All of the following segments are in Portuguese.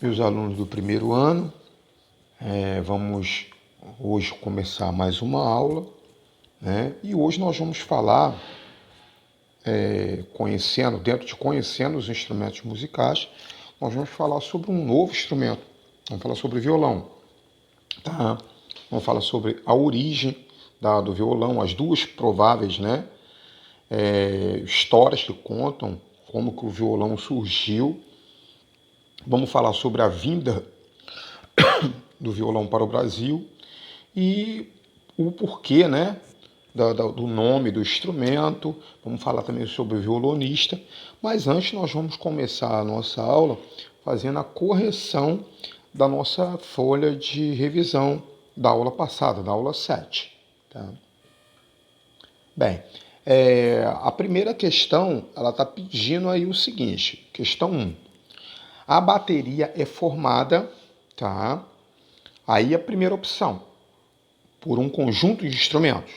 Meus alunos do primeiro ano, vamos hoje começar mais uma aula, né? E hoje nós vamos falar, conhecendo os instrumentos musicais, nós vamos falar sobre um novo instrumento, vamos falar sobre violão, tá? Vamos falar sobre a origem do violão, as duas prováveis, né? Histórias que contam como que o violão surgiu. Vamos falar sobre a vinda do violão para o Brasil e o porquê, né, do nome do instrumento. Vamos falar também sobre o violonista, mas antes nós vamos começar a nossa aula fazendo a correção da nossa folha de revisão da aula passada, da aula 7. Tá? Bem, a primeira questão, ela está pedindo aí o seguinte, questão 1. A bateria é formada, tá? Aí a primeira opção, por um conjunto de instrumentos,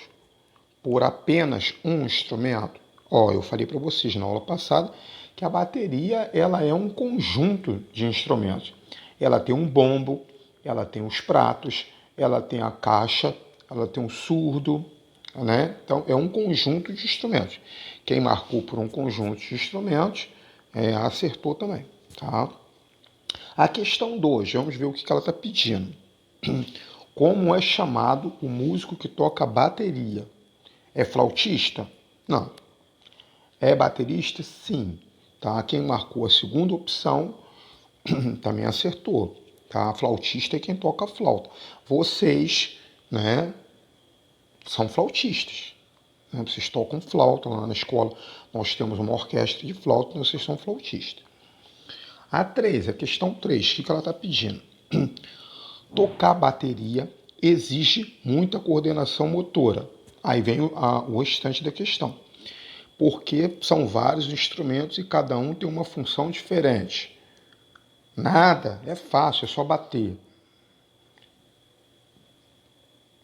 por apenas um instrumento. Eu falei para vocês na aula passada que a bateria ela é um conjunto de instrumentos. Ela tem um bombo, ela tem os pratos, ela tem a caixa, ela tem um surdo, né? Então é um conjunto de instrumentos. Quem marcou por um conjunto de instrumentos acertou também, tá? A questão 2, vamos ver o que ela está pedindo. Como é chamado o músico que toca bateria? É flautista? Não. É baterista? Sim. Tá? Quem marcou a segunda opção também acertou. Tá? Flautista é quem toca flauta. Vocês, né, são flautistas. Né? Vocês tocam flauta lá na escola. Nós temos uma orquestra de flauta, então vocês são flautistas. A 3, a questão 3, o que ela está pedindo? Tocar bateria exige muita coordenação motora. Aí vem o restante da questão. Porque são vários instrumentos e cada um tem uma função diferente. Nada, é fácil, é só bater.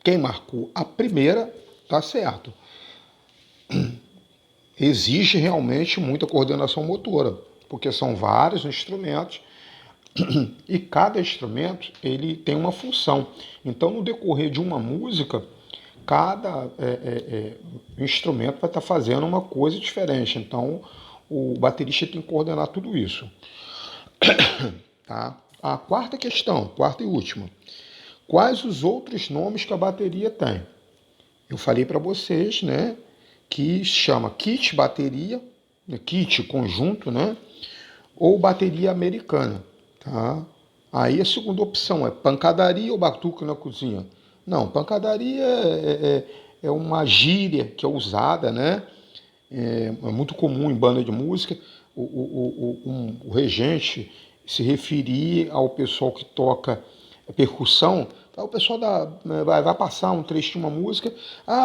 Quem marcou a primeira, tá certo. Exige realmente muita coordenação motora, porque são vários instrumentos e cada instrumento ele tem uma função. Então, no decorrer de uma música, cada instrumento vai estar fazendo uma coisa diferente. Então, o baterista tem que coordenar tudo isso. Tá? A quarta questão, quarta e última. Quais os outros nomes que a bateria tem? Eu falei para vocês, né, que chama kit bateria, kit conjunto, né, ou bateria americana. Tá? Aí a segunda opção é pancadaria ou batuque na cozinha? Não, pancadaria é uma gíria que é usada, né? É muito comum em banda de música o regente se referir ao pessoal que toca percussão. O pessoal vai passar um trecho de uma música,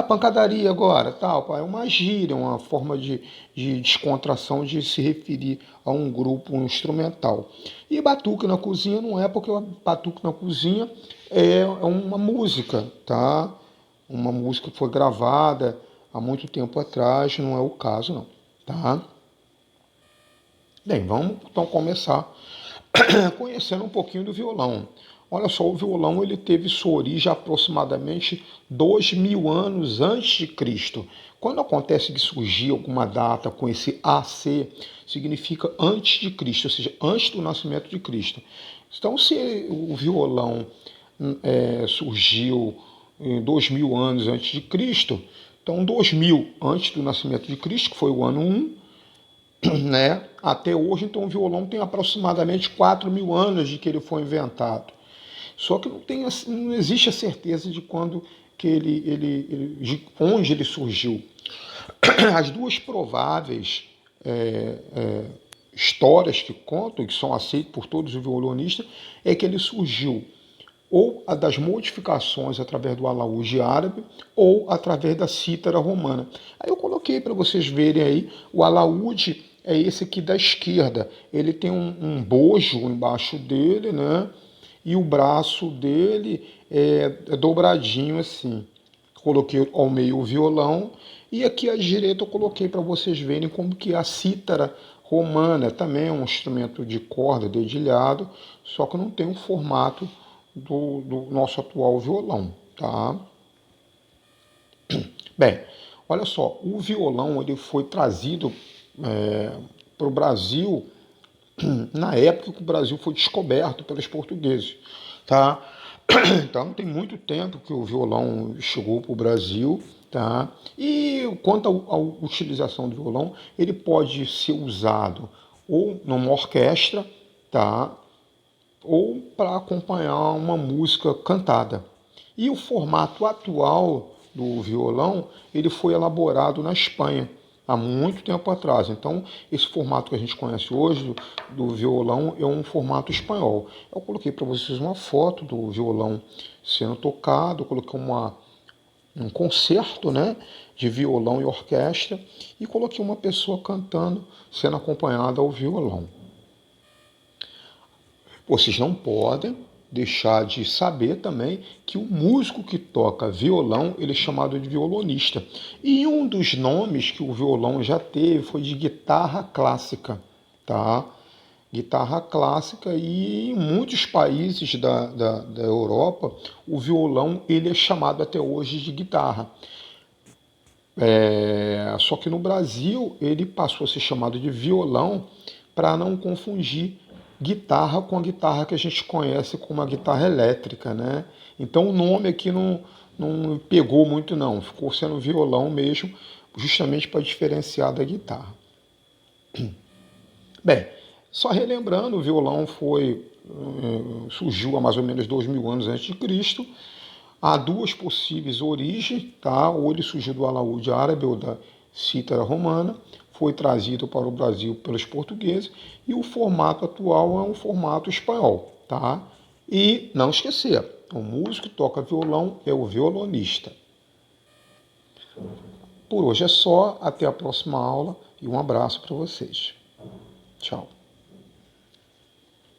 pancadaria agora, tal. É uma gíria, uma forma de descontração de se referir a um grupo instrumental. E batuque na cozinha não é, porque o batuque na cozinha é uma música, tá? Uma música que foi gravada há muito tempo atrás, não é o caso não, tá? Bem, vamos então começar conhecendo um pouquinho do violão. Olha só, o violão ele teve sua origem aproximadamente 2.000 anos antes de Cristo. Quando acontece que surgir alguma data com esse AC, significa antes de Cristo, ou seja, antes do nascimento de Cristo. Então, se o violão surgiu em 2.000 anos antes de Cristo, então 2.000 antes do nascimento de Cristo, que foi o ano 1, né? Até hoje, então, o violão tem aproximadamente 4.000 anos de que ele foi inventado. Só que não existe a certeza de quando que de onde ele surgiu. As duas prováveis histórias que contam, que são aceitas por todos os violonistas, é que ele surgiu ou das modificações através do alaúde árabe ou através da cítara romana. Aí eu coloquei para vocês verem aí, o alaúde é esse aqui da esquerda. Ele tem um bojo embaixo dele, né? E o braço dele é dobradinho assim. Coloquei ao meio o violão e aqui à direita eu coloquei para vocês verem como que é a cítara romana também é um instrumento de corda, dedilhado, só que não tem o formato do nosso atual violão, tá? Bem, olha só, o violão ele foi trazido para o Brasil na época que o Brasil foi descoberto pelos portugueses, tá? Então tem muito tempo que o violão chegou para o Brasil, tá? E quanto à utilização do violão, ele pode ser usado ou numa orquestra, tá? Ou para acompanhar uma música cantada. E o formato atual do violão, ele foi elaborado na Espanha, há muito tempo atrás. Então, esse formato que a gente conhece hoje do violão é um formato espanhol. Eu coloquei para vocês uma foto do violão sendo tocado, coloquei um concerto, né, de violão e orquestra e coloquei uma pessoa cantando, sendo acompanhada ao violão. Vocês não podem deixar de saber também que o músico que toca violão, ele é chamado de violonista. E um dos nomes que o violão já teve foi de guitarra clássica, tá? Guitarra clássica, e em muitos países da Europa, o violão ele é chamado até hoje de guitarra. Só que no Brasil ele passou a ser chamado de violão para não confundir guitarra com a guitarra que a gente conhece como a guitarra elétrica, né? Então o nome aqui não pegou muito não, ficou sendo violão mesmo, justamente para diferenciar da guitarra. Bem, só relembrando, o violão surgiu há mais ou menos 2000 anos antes de Cristo. Há duas possíveis origens, tá? Ou ele surgiu do alaúde árabe ou da cítara romana, foi trazido para o Brasil pelos portugueses, e o formato atual é um formato espanhol, tá? E não esquecer, o músico que toca violão é o violonista. Por hoje é só, até a próxima aula e um abraço para vocês. Tchau.